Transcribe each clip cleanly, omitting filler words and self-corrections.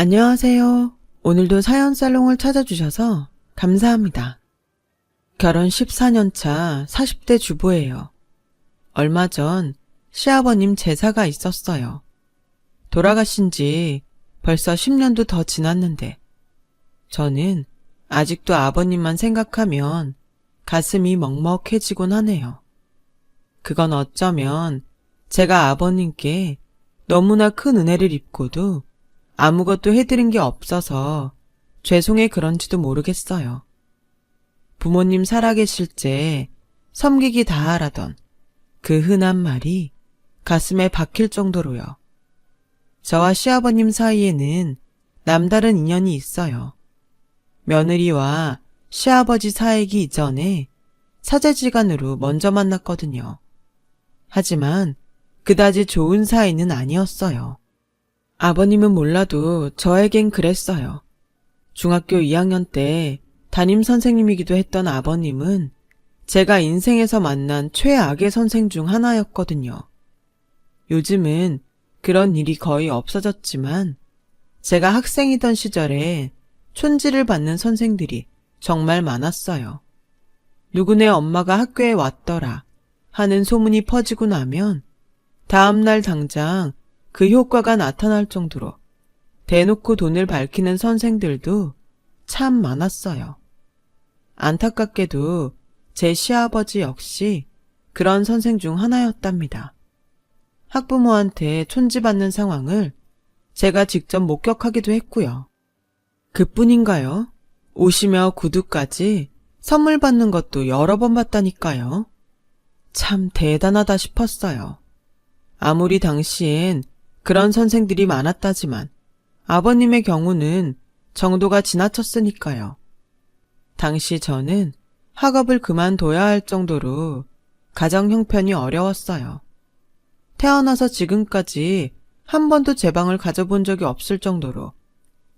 안녕하세요. 오늘도 사연 살롱을 찾아주셔서 감사합니다. 결혼 14년 차 40대 주부예요. 얼마 전 시아버님 제사가 있었어요. 돌아가신 지 벌써 10년도 더 지났는데 저는 아직도 아버님만 생각하면 가슴이 먹먹해지곤 하네요. 그건 어쩌면 제가 아버님께 너무나 큰 은혜를 입고도 아무것도 해드린 게 없어서 죄송해 그런지도 모르겠어요. 부모님 살아계실 때 섬기기 다하라던 그 흔한 말이 가슴에 박힐 정도로요. 저와 시아버님 사이에는 남다른 인연이 있어요. 며느리와 시아버지 사이기 이전에 사제지간으로 먼저 만났거든요. 하지만 그다지 좋은 사이는 아니었어요. 아버님은 몰라도 저에겐 그랬어요. 중학교 2학년 때 담임 선생님이기도 했던 아버님은 제가 인생에서 만난 최악의 선생 중 하나였거든요. 요즘은 그런 일이 거의 없어졌지만 제가 학생이던 시절에 촌지를 받는 선생들이 정말 많았어요. 누구네 엄마가 학교에 왔더라 하는 소문이 퍼지고 나면 다음날 당장 그 효과가 나타날 정도로 대놓고 돈을 밝히는 선생들도 참 많았어요. 안타깝게도 제 시아버지 역시 그런 선생 중 하나였답니다. 학부모한테 촌지받는 상황을 제가 직접 목격하기도 했고요. 그뿐인가요? 옷이며 구두까지 선물 받는 것도 여러 번 봤다니까요. 참 대단하다 싶었어요. 아무리 당시엔 그런 선생들이 많았다지만 아버님의 경우는 정도가 지나쳤으니까요. 당시 저는 학업을 그만둬야 할 정도로 가정 형편이 어려웠어요. 태어나서 지금까지 한 번도 제 방을 가져본 적이 없을 정도로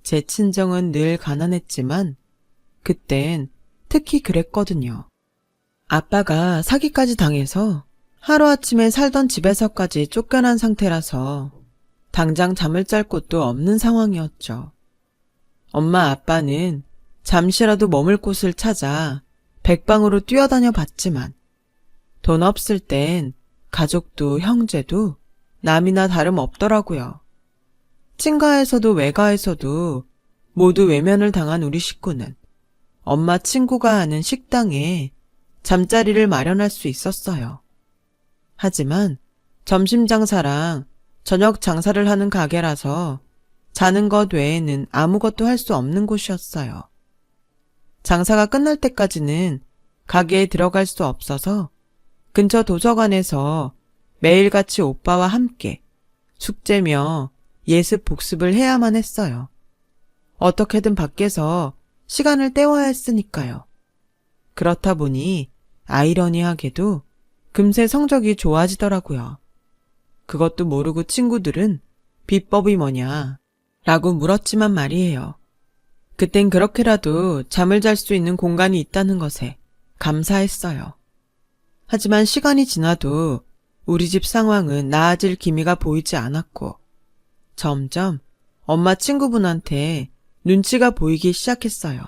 제 친정은 늘 가난했지만 그땐 특히 그랬거든요. 아빠가 사기까지 당해서 하루아침에 살던 집에서까지 쫓겨난 상태라서 당장 잠을 잘 곳도 없는 상황이었죠. 엄마 아빠는 잠시라도 머물 곳을 찾아 백방으로 뛰어다녀 봤지만 돈 없을 땐 가족도 형제도 남이나 다름없더라고요. 친가에서도 외가에서도 모두 외면을 당한 우리 식구는 엄마 친구가 하는 식당에 잠자리를 마련할 수 있었어요. 하지만 점심 장사랑 저녁 장사를 하는 가게라서 자는 것 외에는 아무것도 할 수 없는 곳이었어요. 장사가 끝날 때까지는 가게에 들어갈 수 없어서 근처 도서관에서 매일같이 오빠와 함께 숙제며 예습 복습을 해야만 했어요. 어떻게든 밖에서 시간을 때워야 했으니까요. 그렇다 보니 아이러니하게도 금세 성적이 좋아지더라고요. 그것도 모르고 친구들은 비법이 뭐냐 라고 물었지만 말이에요. 그땐 그렇게라도 잠을 잘 수 있는 공간이 있다는 것에 감사했어요. 하지만 시간이 지나도 우리 집 상황은 나아질 기미가 보이지 않았고 점점 엄마 친구분한테 눈치가 보이기 시작했어요.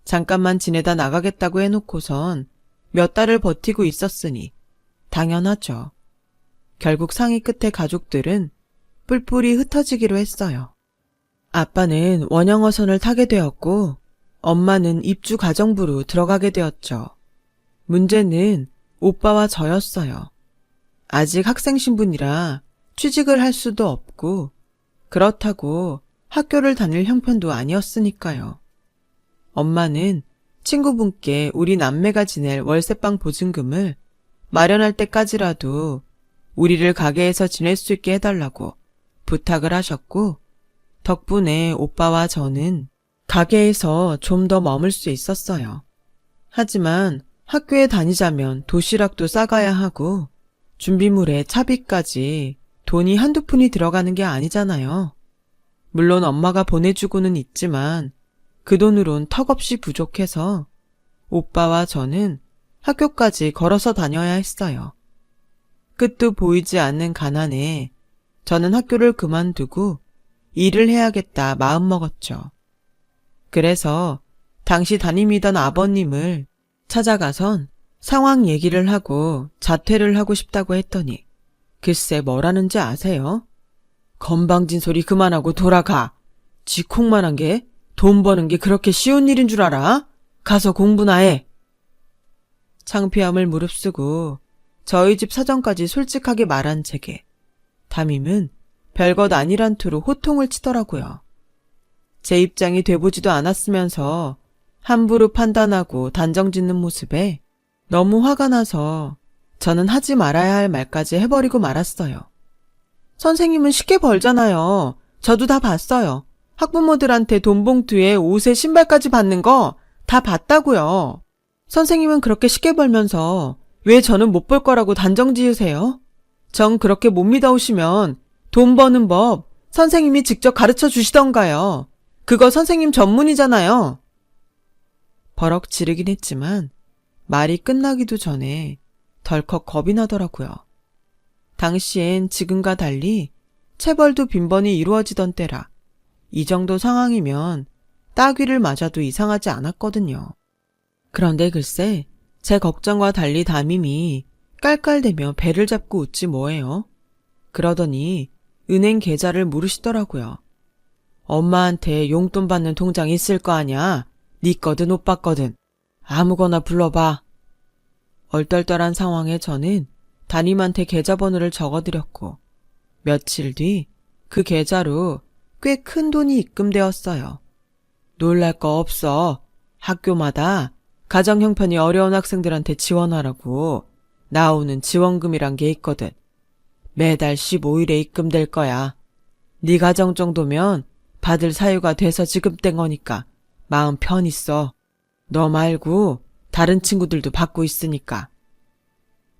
잠깐만 지내다 나가겠다고 해놓고선 몇 달을 버티고 있었으니 당연하죠. 결국 상의 끝에 가족들은 뿔뿔이 흩어지기로 했어요. 아빠는 원형어선을 타게 되었고 엄마는 입주 가정부로 들어가게 되었죠. 문제는 오빠와 저였어요. 아직 학생 신분이라 취직을 할 수도 없고 그렇다고 학교를 다닐 형편도 아니었으니까요. 엄마는 친구분께 우리 남매가 지낼 월세방 보증금을 마련할 때까지라도 우리를 가게에서 지낼 수 있게 해달라고 부탁을 하셨고 덕분에 오빠와 저는 가게에서 좀 더 머물 수 있었어요. 하지만 학교에 다니자면 도시락도 싸가야 하고 준비물에 차비까지 돈이 한두 푼이 들어가는 게 아니잖아요. 물론 엄마가 보내주고는 있지만 그 돈으론 턱없이 부족해서 오빠와 저는 학교까지 걸어서 다녀야 했어요. 끝도 보이지 않는 가난에 저는 학교를 그만두고 일을 해야겠다 마음먹었죠. 그래서 당시 담임이던 아버님을 찾아가선 상황 얘기를 하고 자퇴를 하고 싶다고 했더니 글쎄 뭐라는지 아세요? 건방진 소리 그만하고 돌아가. 쥐콩만한 게 돈 버는 게 그렇게 쉬운 일인 줄 알아? 가서 공부나 해. 창피함을 무릅쓰고 저희 집 사정까지 솔직하게 말한 제게 담임은 별것 아니란 투로 호통을 치더라고요. 제 입장이 돼보지도 않았으면서 함부로 판단하고 단정짓는 모습에 너무 화가 나서 저는 하지 말아야 할 말까지 해버리고 말았어요. 선생님은 쉽게 벌잖아요. 저도 다 봤어요. 학부모들한테 돈 봉투에 옷에 신발까지 받는 거 다 봤다고요. 선생님은 그렇게 쉽게 벌면서 왜 저는 못 벌 거라고 단정 지으세요? 전 그렇게 못 믿어오시면 돈 버는 법 선생님이 직접 가르쳐 주시던가요. 그거 선생님 전문이잖아요. 버럭 지르긴 했지만 말이 끝나기도 전에 덜컥 겁이 나더라고요. 당시엔 지금과 달리 체벌도 빈번히 이루어지던 때라 이 정도 상황이면 따귀를 맞아도 이상하지 않았거든요. 그런데 글쎄 제 걱정과 달리 담임이 깔깔대며 배를 잡고 웃지 뭐예요. 그러더니 은행 계좌를 물으시더라고요. 엄마한테 용돈 받는 통장 있을 거 아냐? 네 거든 오빠 거든. 아무거나 불러봐. 얼떨떨한 상황에 저는 담임한테 계좌번호를 적어드렸고 며칠 뒤 그 계좌로 꽤 큰 돈이 입금되었어요. 놀랄 거 없어. 학교마다 가정 형편이 어려운 학생들한테 지원하라고 나오는 지원금이란 게 있거든. 매달 15일에 입금될 거야. 네 가정 정도면 받을 사유가 돼서 지급된 거니까 마음 편히 써. 너 말고 다른 친구들도 받고 있으니까.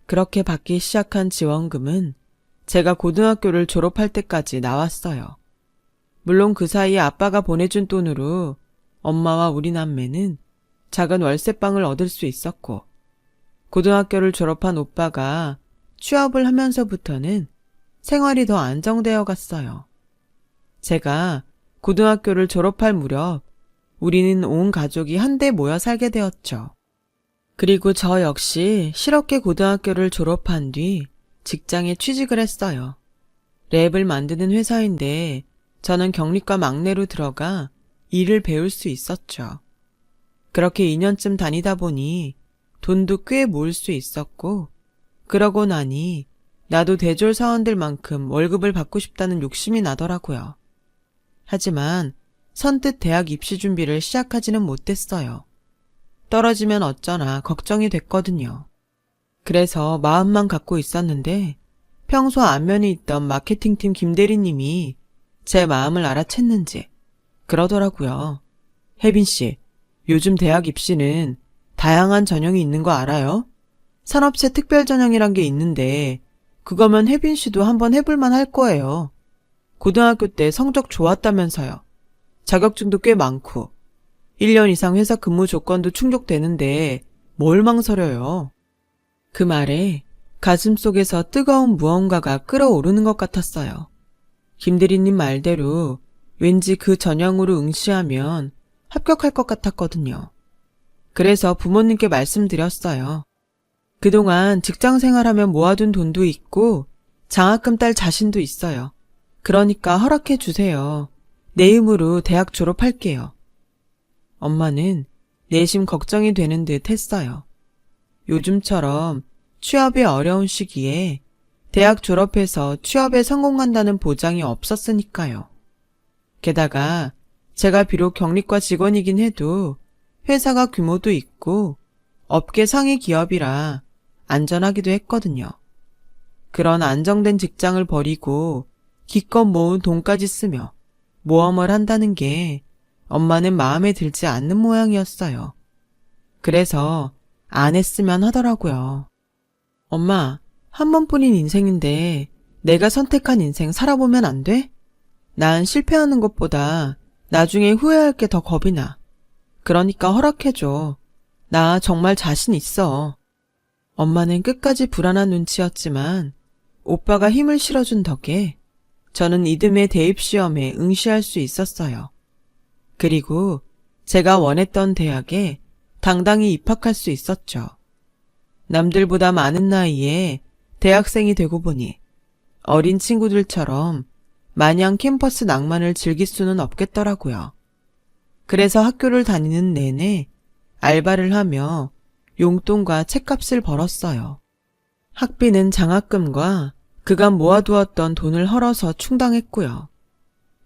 그렇게 받기 시작한 지원금은 제가 고등학교를 졸업할 때까지 나왔어요. 물론 그 사이에 아빠가 보내준 돈으로 엄마와 우리 남매는 작은 월세방을 얻을 수 있었고 고등학교를 졸업한 오빠가 취업을 하면서부터는 생활이 더 안정되어 갔어요. 제가 고등학교를 졸업할 무렵 우리는 온 가족이 한데 모여 살게 되었죠. 그리고 저 역시 실업계 고등학교를 졸업한 뒤 직장에 취직을 했어요. 랩을 만드는 회사인데 저는 경리과 막내로 들어가 일을 배울 수 있었죠. 그렇게 2년쯤 다니다 보니 돈도 꽤 모을 수 있었고 그러고 나니 나도 대졸 사원들만큼 월급을 받고 싶다는 욕심이 나더라고요. 하지만 선뜻 대학 입시 준비를 시작하지는 못했어요. 떨어지면 어쩌나 걱정이 됐거든요. 그래서 마음만 갖고 있었는데 평소 안면이 있던 마케팅팀 김대리님이 제 마음을 알아챘는지 그러더라고요. 혜빈씨, 요즘 대학 입시는 다양한 전형이 있는 거 알아요? 산업체 특별 전형이란 게 있는데 그거면 혜빈씨도 한번 해볼만 할 거예요. 고등학교 때 성적 좋았다면서요. 자격증도 꽤 많고 1년 이상 회사 근무 조건도 충족되는데 뭘 망설여요. 그 말에 가슴속에서 뜨거운 무언가가 끓어오르는 것 같았어요. 김대리님 말대로 왠지 그 전형으로 응시하면 합격할 것 같았거든요. 그래서 부모님께 말씀드렸어요. 그동안 직장 생활하면 모아둔 돈도 있고 장학금 딸 자신도 있어요. 그러니까 허락해 주세요. 내 힘으로 대학 졸업할게요. 엄마는 내심 걱정이 되는 듯 했어요. 요즘처럼 취업이 어려운 시기에 대학 졸업해서 취업에 성공한다는 보장이 없었으니까요. 게다가 제가 비록 경리과 직원이긴 해도 회사가 규모도 있고 업계 상위 기업이라 안전하기도 했거든요. 그런 안정된 직장을 버리고 기껏 모은 돈까지 쓰며 모험을 한다는 게 엄마는 마음에 들지 않는 모양이었어요. 그래서 안 했으면 하더라고요. 엄마, 한 번뿐인 인생인데 내가 선택한 인생 살아보면 안 돼? 난 실패하는 것보다 나중에 후회할 게 더 겁이 나. 그러니까 허락해줘. 나 정말 자신 있어. 엄마는 끝까지 불안한 눈치였지만 오빠가 힘을 실어준 덕에 저는 이듬해 대입시험에 응시할 수 있었어요. 그리고 제가 원했던 대학에 당당히 입학할 수 있었죠. 남들보다 많은 나이에 대학생이 되고 보니 어린 친구들처럼 마냥 캠퍼스 낭만을 즐길 수는 없겠더라고요. 그래서 학교를 다니는 내내 알바를 하며 용돈과 책값을 벌었어요. 학비는 장학금과 그간 모아두었던 돈을 헐어서 충당했고요.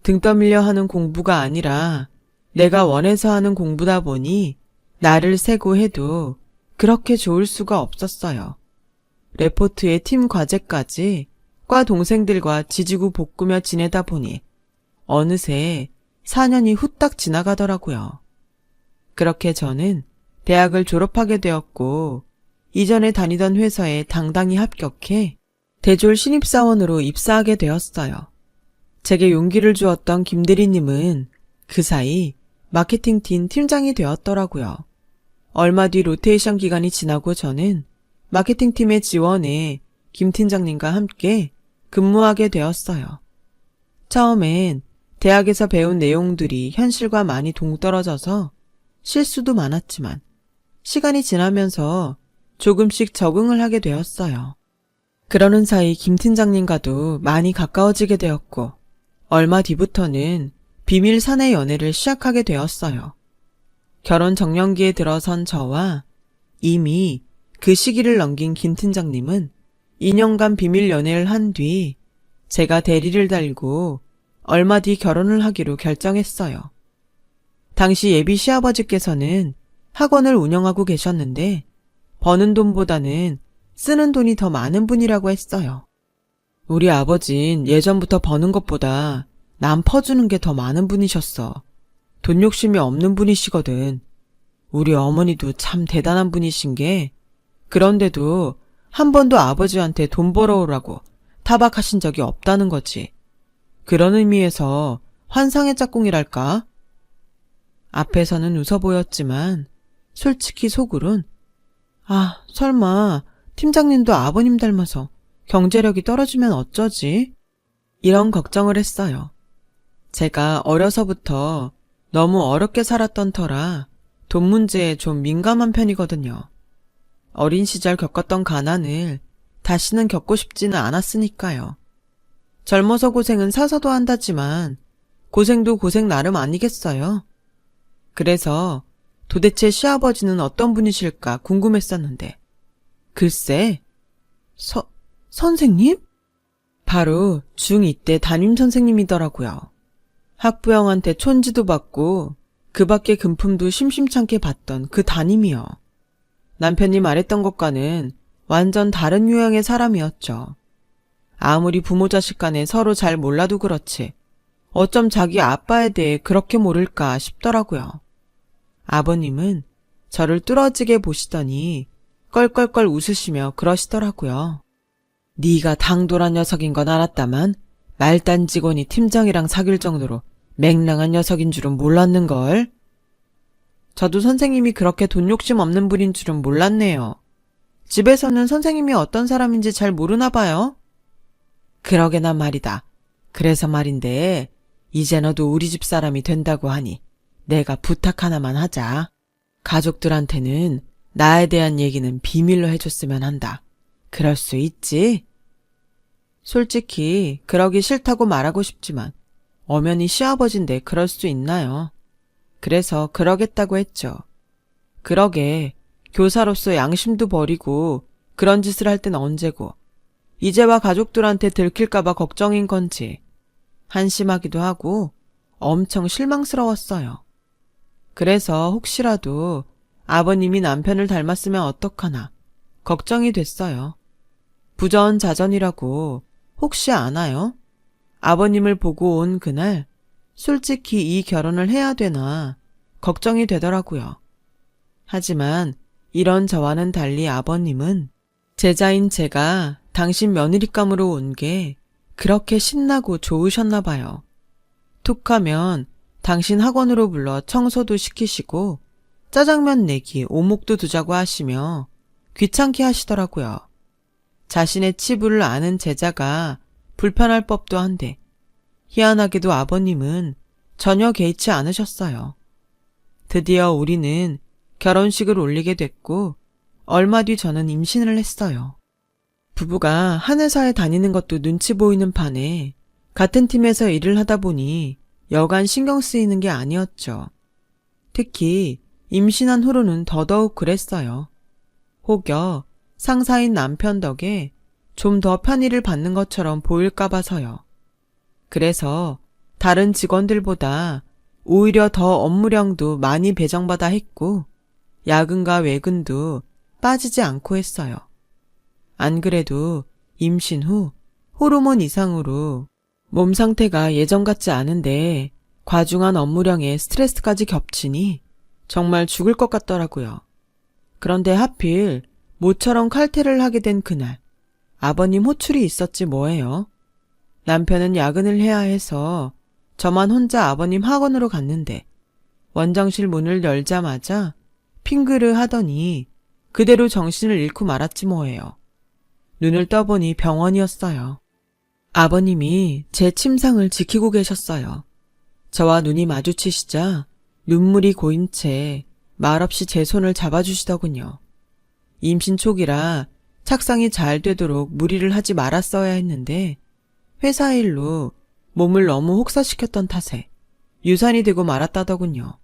등 떠밀려 하는 공부가 아니라 내가 원해서 하는 공부다 보니 나를 세고 해도 그렇게 좋을 수가 없었어요. 레포트에 팀 과제까지 과 동생들과 지지고 볶으며 지내다 보니 어느새 4년이 후딱 지나가더라고요. 그렇게 저는 대학을 졸업하게 되었고 이전에 다니던 회사에 당당히 합격해 대졸 신입사원으로 입사하게 되었어요. 제게 용기를 주었던 김대리님은 그 사이 마케팅팀 팀장이 되었더라고요. 얼마 뒤 로테이션 기간이 지나고 저는 마케팅팀의 지원에 김 팀장님과 함께 근무하게 되었어요. 처음엔 대학에서 배운 내용들이 현실과 많이 동떨어져서 실수도 많았지만 시간이 지나면서 조금씩 적응을 하게 되었어요. 그러는 사이 김 팀장님과도 많이 가까워지게 되었고 얼마 뒤부터는 비밀 사내 연애를 시작하게 되었어요. 결혼 정년기에 들어선 저와 이미 그 시기를 넘긴 김 팀장님은 2년간 비밀 연애를 한 뒤 제가 대리를 달고 얼마 뒤 결혼을 하기로 결정했어요. 당시 예비 시아버지께서는 학원을 운영하고 계셨는데 버는 돈보다는 쓰는 돈이 더 많은 분이라고 했어요. 우리 아버진 예전부터 버는 것보다 남 퍼주는 게 더 많은 분이셨어. 돈 욕심이 없는 분이시거든. 우리 어머니도 참 대단한 분이신 게 그런데도 한 번도 아버지한테 돈 벌어오라고 타박하신 적이 없다는 거지. 그런 의미에서 환상의 짝꿍이랄까? 앞에서는 웃어 보였지만 솔직히 속으론 설마 팀장님도 아버님 닮아서 경제력이 떨어지면 어쩌지? 이런 걱정을 했어요. 제가 어려서부터 너무 어렵게 살았던 터라 돈 문제에 좀 민감한 편이거든요. 어린 시절 겪었던 가난을 다시는 겪고 싶지는 않았으니까요. 젊어서 고생은 사서도 한다지만 고생도 고생 나름 아니겠어요? 그래서 도대체 시아버지는 어떤 분이실까 궁금했었는데 글쎄, 선생님? 바로 중2 때 담임선생님이더라고요. 학부형한테 촌지도 받고 그 밖에 금품도 심심찮게 받던 그 담임이요. 남편이 말했던 것과는 완전 다른 유형의 사람이었죠. 아무리 부모 자식 간에 서로 잘 몰라도 그렇지 어쩜 자기 아빠에 대해 그렇게 모를까 싶더라고요. 아버님은 저를 뚫어지게 보시더니 껄껄껄 웃으시며 그러시더라고요. 네가 당돌한 녀석인 건 알았다만 말단 직원이 팀장이랑 사귈 정도로 맹랑한 녀석인 줄은 몰랐는걸. 저도 선생님이 그렇게 돈 욕심 없는 분인 줄은 몰랐네요. 집에서는 선생님이 어떤 사람인지 잘 모르나 봐요. 그러게나 말이다. 그래서 말인데 이제 너도 우리 집 사람이 된다고 하니 내가 부탁 하나만 하자. 가족들한테는 나에 대한 얘기는 비밀로 해줬으면 한다. 그럴 수 있지? 솔직히 그러기 싫다고 말하고 싶지만 엄연히 시아버지인데 그럴 수 있나요? 그래서 그러겠다고 했죠. 그러게 교사로서 양심도 버리고 그런 짓을 할 땐 언제고 이제와 가족들한테 들킬까봐 걱정인 건지 한심하기도 하고 엄청 실망스러웠어요. 그래서 혹시라도 아버님이 남편을 닮았으면 어떡하나 걱정이 됐어요. 부전자전이라고 혹시 아나요? 아버님을 보고 온 그날 솔직히 이 결혼을 해야 되나 걱정이 되더라고요. 하지만 이런 저와는 달리 아버님은 제자인 제가 당신 며느리감으로 온 게 그렇게 신나고 좋으셨나 봐요. 툭하면 당신 학원으로 불러 청소도 시키시고 짜장면 내기 오목도 두자고 하시며 귀찮게 하시더라고요. 자신의 치부를 아는 제자가 불편할 법도 한데 희한하게도 아버님은 전혀 개의치 않으셨어요. 드디어 우리는 결혼식을 올리게 됐고 얼마 뒤 저는 임신을 했어요. 부부가 한 회사에 다니는 것도 눈치 보이는 판에 같은 팀에서 일을 하다 보니 여간 신경 쓰이는 게 아니었죠. 특히 임신한 후로는 더더욱 그랬어요. 혹여 상사인 남편 덕에 좀 더 편의를 받는 것처럼 보일까 봐서요. 그래서 다른 직원들보다 오히려 더 업무량도 많이 배정받아 했고 야근과 외근도 빠지지 않고 했어요. 안 그래도 임신 후 호르몬 이상으로 몸 상태가 예전 같지 않은데 과중한 업무량에 스트레스까지 겹치니 정말 죽을 것 같더라고요. 그런데 하필 모처럼 칼퇴를 하게 된 그날 아버님 호출이 있었지 뭐예요. 남편은 야근을 해야 해서 저만 혼자 아버님 학원으로 갔는데 원장실 문을 열자마자 핑그르 하더니 그대로 정신을 잃고 말았지 뭐예요. 눈을 떠보니 병원이었어요. 아버님이 제 침상을 지키고 계셨어요. 저와 눈이 마주치시자 눈물이 고인 채 말없이 제 손을 잡아주시더군요. 임신 초기라 착상이 잘 되도록 무리를 하지 말았어야 했는데 회사 일로 몸을 너무 혹사시켰던 탓에 유산이 되고 말았다더군요.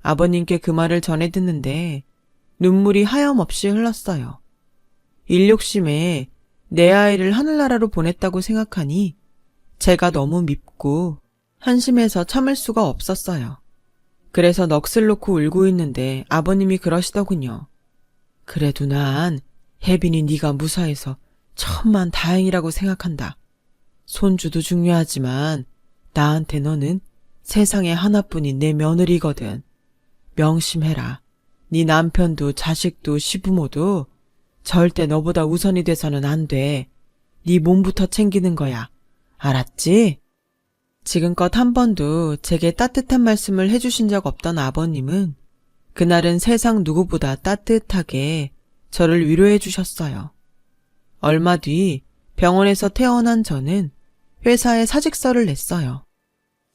아버님께 그 말을 전해 듣는데 눈물이 하염없이 흘렀어요. 일욕심에 내 아이를 하늘나라로 보냈다고 생각하니 제가 너무 밉고 한심해서 참을 수가 없었어요. 그래서 넋을 놓고 울고 있는데 아버님이 그러시더군요. 그래도 난 혜빈이 네가 무사해서 천만 다행이라고 생각한다. 손주도 중요하지만 나한테 너는 세상에 하나뿐인 내 며느리거든. 명심해라. 네 남편도 자식도 시부모도 절대 너보다 우선이 돼서는 안 돼. 네 몸부터 챙기는 거야. 알았지? 지금껏 한 번도 제게 따뜻한 말씀을 해주신 적 없던 아버님은 그날은 세상 누구보다 따뜻하게 저를 위로해 주셨어요. 얼마 뒤 병원에서 퇴원한 저는 회사에 사직서를 냈어요.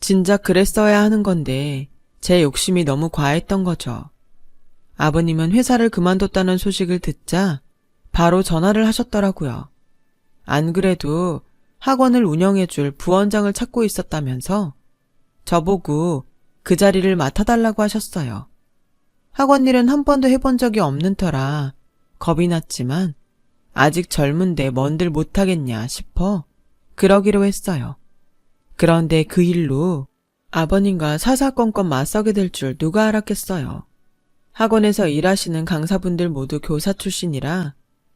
진작 그랬어야 하는 건데 제 욕심이 너무 과했던 거죠. 아버님은 회사를 그만뒀다는 소식을 듣자 바로 전화를 하셨더라고요. 안 그래도 학원을 운영해줄 부원장을 찾고 있었다면서 저보고 그 자리를 맡아달라고 하셨어요. 학원 일은 한 번도 해본 적이 없는 터라 겁이 났지만 아직 젊은데 뭔들 못하겠냐 싶어 그러기로 했어요. 그런데 그 일로 아버님과 사사건건 맞서게 될 줄 누가 알았겠어요. 학원에서 일하시는 강사분들 모두 교사 출신이라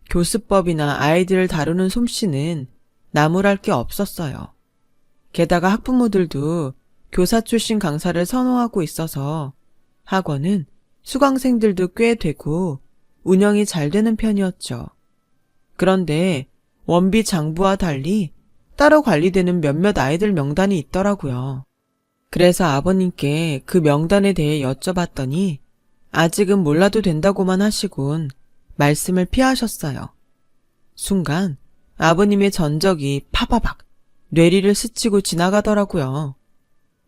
교수법이나 아이들을 다루는 솜씨는 나무랄 게 없었어요. 게다가 학부모들도 교사 출신 강사를 선호하고 있어서 학원은 수강생들도 꽤 되고 운영이 잘 되는 편이었죠. 그런데 원비 장부와 달리 따로 관리되는 몇몇 아이들 명단이 있더라고요. 그래서 아버님께 그 명단에 대해 여쭤봤더니 아직은 몰라도 된다고만 하시곤 말씀을 피하셨어요. 순간 아버님의 전적이 파바박 뇌리를 스치고 지나가더라고요.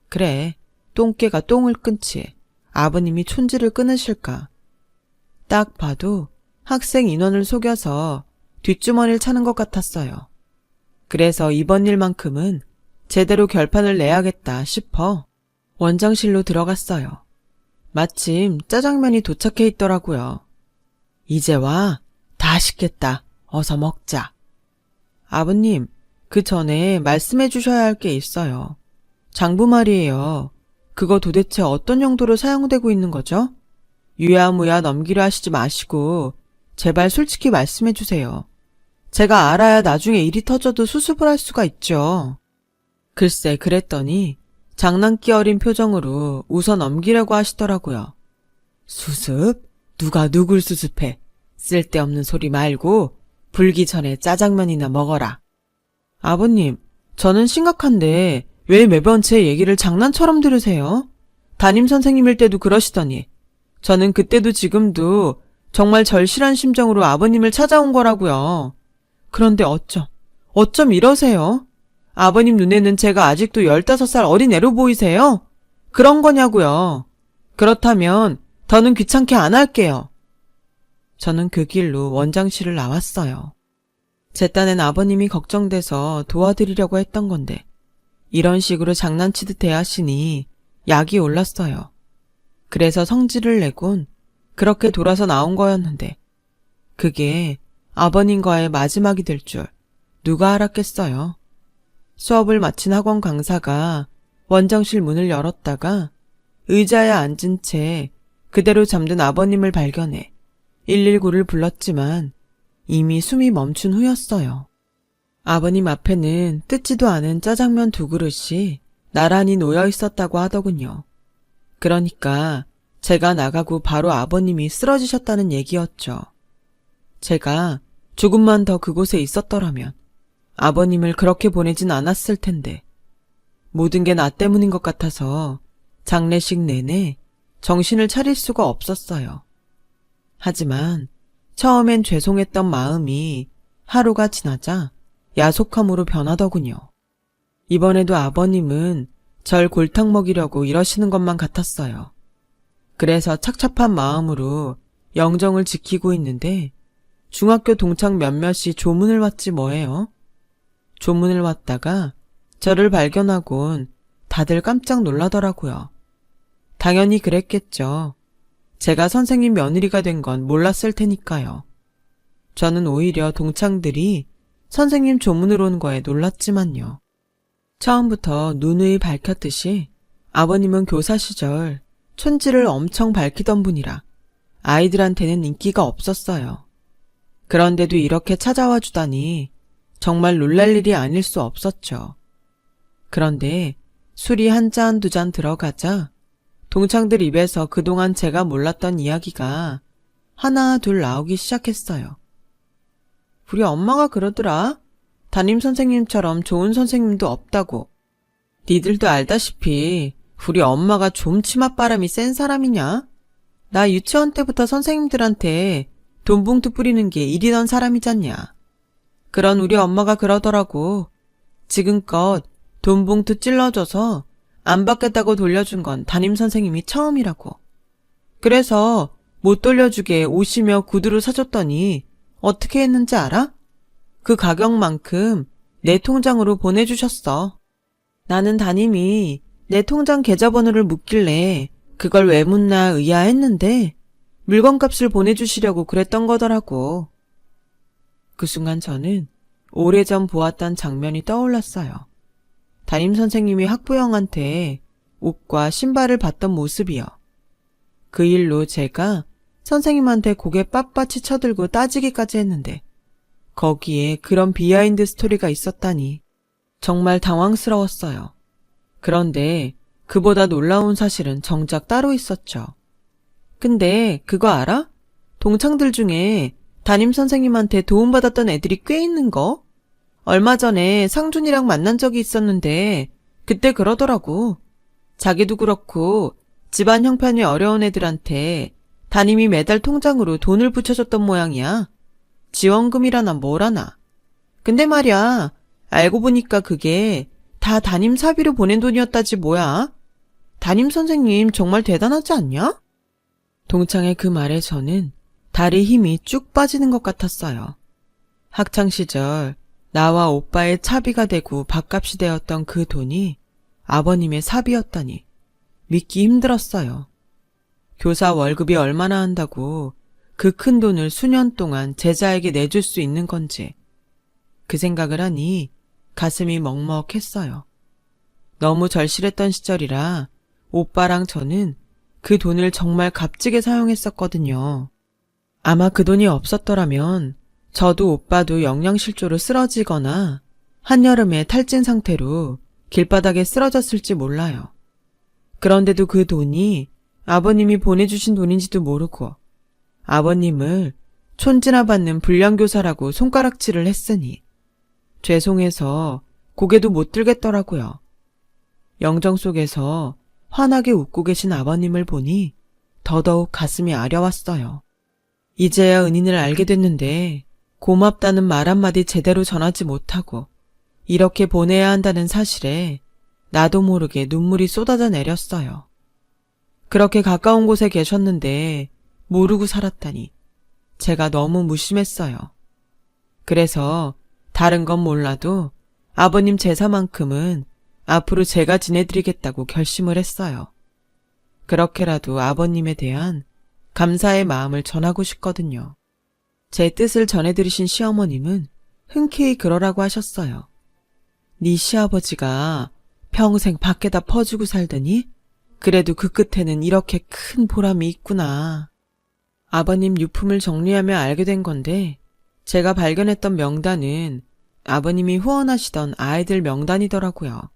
그래, 똥개가 똥을 끊지 아버님이 촌지를 끊으실까. 딱 봐도 학생 인원을 속여서 뒷주머니를 차는 것 같았어요. 그래서 이번 일만큼은 제대로 결판을 내야겠다 싶어 원장실로 들어갔어요. 마침 짜장면이 도착해 있더라고요. 이제 와, 다 식겠다. 어서 먹자. 아버님, 그 전에 말씀해 주셔야 할 게 있어요. 장부 말이에요. 그거 도대체 어떤 용도로 사용되고 있는 거죠? 유야무야 넘기려 하시지 마시고 제발 솔직히 말씀해 주세요. 제가 알아야 나중에 일이 터져도 수습을 할 수가 있죠. 글쎄 그랬더니 장난기 어린 표정으로 웃어 넘기려고 하시더라고요. 수습? 누가 누굴 수습해? 쓸데없는 소리 말고 불기 전에 짜장면이나 먹어라. 아버님, 저는 심각한데 왜 매번 제 얘기를 장난처럼 들으세요? 담임 선생님일 때도 그러시더니 저는 그때도 지금도 정말 절실한 심정으로 아버님을 찾아온 거라고요. 그런데 어쩜 이러세요? 아버님 눈에는 제가 아직도 15살 어린애로 보이세요? 그런 거냐고요. 그렇다면 더는 귀찮게 안 할게요. 저는 그 길로 원장실을 나왔어요. 제 딴엔 아버님이 걱정돼서 도와드리려고 했던 건데 이런 식으로 장난치듯 대하시니 약이 올랐어요. 그래서 성질을 내곤 그렇게 돌아서 나온 거였는데 그게 아버님과의 마지막이 될 줄 누가 알았겠어요. 수업을 마친 학원 강사가 원장실 문을 열었다가 의자에 앉은 채 그대로 잠든 아버님을 발견해 119를 불렀지만 이미 숨이 멈춘 후였어요. 아버님 앞에는 뜯지도 않은 짜장면 2그릇이 나란히 놓여 있었다고 하더군요. 그러니까 제가 나가고 바로 아버님이 쓰러지셨다는 얘기였죠. 제가 조금만 더 그곳에 있었더라면 아버님을 그렇게 보내진 않았을 텐데 모든 게 나 때문인 것 같아서 장례식 내내 정신을 차릴 수가 없었어요. 하지만 처음엔 죄송했던 마음이 하루가 지나자 야속함으로 변하더군요. 이번에도 아버님은 절 골탕 먹이려고 이러시는 것만 같았어요. 그래서 착잡한 마음으로 영정을 지키고 있는데 중학교 동창 몇몇이 조문을 왔지 뭐예요. 조문을 왔다가 저를 발견하곤 다들 깜짝 놀라더라고요. 당연히 그랬겠죠. 제가 선생님 며느리가 된 건 몰랐을 테니까요. 저는 오히려 동창들이 선생님 조문을 온 거에 놀랐지만요. 처음부터 누누이 밝혔듯이 아버님은 교사 시절 촌지를 엄청 밝히던 분이라 아이들한테는 인기가 없었어요. 그런데도 이렇게 찾아와 주다니 정말 놀랄 일이 아닐 수 없었죠. 그런데 술이 한 잔, 2잔 들어가자 동창들 입에서 그동안 제가 몰랐던 이야기가 하나 둘 나오기 시작했어요. 우리 엄마가 그러더라. 담임선생님처럼 좋은 선생님도 없다고. 니들도 알다시피 우리 엄마가 좀 치맛바람이 센 사람이냐? 나 유치원 때부터 선생님들한테 돈 봉투 뿌리는 게 일이던 사람이잖냐. 그런 우리 엄마가 그러더라고. 지금껏 돈 봉투 찔러줘서 안 받겠다고 돌려준 건 담임선생님이 처음이라고. 그래서 못 돌려주게 옷이며 구두를 사줬더니 어떻게 했는지 알아? 그 가격만큼 내 통장으로 보내주셨어. 나는 담임이 내 통장 계좌번호를 묻길래 그걸 왜 묻나 의아했는데 물건값을 보내주시려고 그랬던 거더라고. 그 순간 저는 오래전 보았던 장면이 떠올랐어요. 담임선생님이 학부형한테 옷과 신발을 받던 모습이요. 그 일로 제가 선생님한테 고개 빳빳이 쳐들고 따지기까지 했는데 거기에 그런 비하인드 스토리가 있었다니 정말 당황스러웠어요. 그런데 그보다 놀라운 사실은 정작 따로 있었죠. 근데 그거 알아? 동창들 중에 담임선생님한테 도움받았던 애들이 꽤 있는 거? 얼마 전에 상준이랑 만난 적이 있었는데 그때 그러더라고. 자기도 그렇고 집안 형편이 어려운 애들한테 담임이 매달 통장으로 돈을 붙여줬던 모양이야. 지원금이라나 뭐라나. 근데 말이야, 알고 보니까 그게 다 담임 사비로 보낸 돈이었다지 뭐야. 담임 선생님 정말 대단하지 않냐? 동창의 그 말에 저는 다리 힘이 쭉 빠지는 것 같았어요. 학창시절 나와 오빠의 차비가 되고 밥값이 되었던 그 돈이 아버님의 사비였다니 믿기 힘들었어요. 교사 월급이 얼마나 한다고 그 큰 돈을 수년 동안 제자에게 내줄 수 있는 건지 그 생각을 하니 가슴이 먹먹했어요. 너무 절실했던 시절이라 오빠랑 저는 그 돈을 정말 값지게 사용했었거든요. 아마 그 돈이 없었더라면 저도 오빠도 영양실조로 쓰러지거나 한여름에 탈진 상태로 길바닥에 쓰러졌을지 몰라요. 그런데도 그 돈이 아버님이 보내주신 돈인지도 모르고 아버님을 촌지나 받는 불량교사라고 손가락질을 했으니 죄송해서 고개도 못 들겠더라고요. 영정 속에서 환하게 웃고 계신 아버님을 보니 더더욱 가슴이 아려왔어요. 이제야 은인을 알게 됐는데 고맙다는 말 한마디 제대로 전하지 못하고 이렇게 보내야 한다는 사실에 나도 모르게 눈물이 쏟아져 내렸어요. 그렇게 가까운 곳에 계셨는데 모르고 살았다니 제가 너무 무심했어요. 그래서 다른 건 몰라도 아버님 제사만큼은 앞으로 제가 지내드리겠다고 결심을 했어요. 그렇게라도 아버님에 대한 감사의 마음을 전하고 싶거든요. 제 뜻을 전해드리신 시어머님은 흔쾌히 그러라고 하셨어요. 네 시아버지가 평생 밖에다 퍼주고 살더니 그래도 그 끝에는 이렇게 큰 보람이 있구나. 아버님 유품을 정리하며 알게 된 건데 제가 발견했던 명단은 아버님이 후원하시던 아이들 명단이더라고요.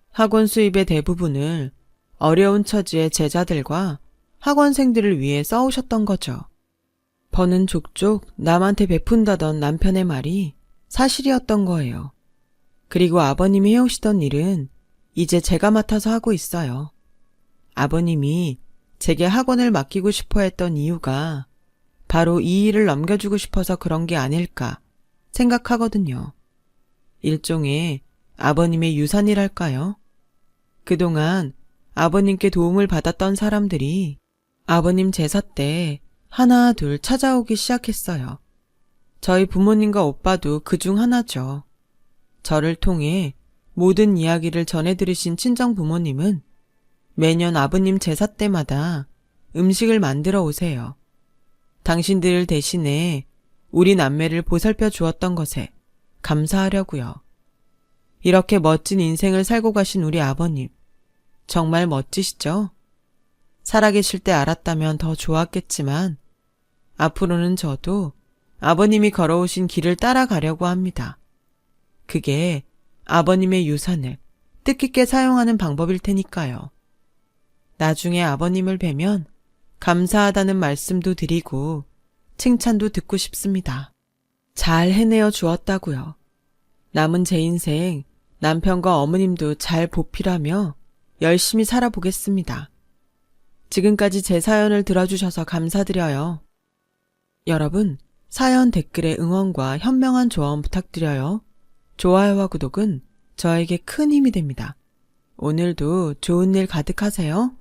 학원 수입의 대부분을 어려운 처지의 제자들과 학원생들을 위해 써오셨던 거죠. 버는 족족 남한테 베푼다던 남편의 말이 사실이었던 거예요. 그리고 아버님이 해오시던 일은 이제 제가 맡아서 하고 있어요. 아버님이 제게 학원을 맡기고 싶어 했던 이유가 바로 이 일을 넘겨주고 싶어서 그런 게 아닐까 생각하거든요. 일종의 아버님의 유산이랄까요? 그동안 아버님께 도움을 받았던 사람들이 아버님 제사 때 하나 둘 찾아오기 시작했어요. 저희 부모님과 오빠도 그중 하나죠. 저를 통해 모든 이야기를 전해들으신 친정 부모님은 매년 아버님 제사 때마다 음식을 만들어 오세요. 당신들 대신에 우리 남매를 보살펴 주었던 것에 감사하려고요. 이렇게 멋진 인생을 살고 가신 우리 아버님, 정말 멋지시죠? 살아계실 때 알았다면 더 좋았겠지만 앞으로는 저도 아버님이 걸어오신 길을 따라가려고 합니다. 그게 아버님의 유산을 뜻깊게 사용하는 방법일 테니까요. 나중에 아버님을 뵈면 감사하다는 말씀도 드리고 칭찬도 듣고 싶습니다. 잘 해내어 주었다고요. 남은 제 인생 남편과 어머님도 잘 보필하며 열심히 살아보겠습니다. 지금까지 제 사연을 들어주셔서 감사드려요. 여러분, 사연 댓글에 응원과 현명한 조언 부탁드려요. 좋아요와 구독은 저에게 큰 힘이 됩니다. 오늘도 좋은 일 가득하세요.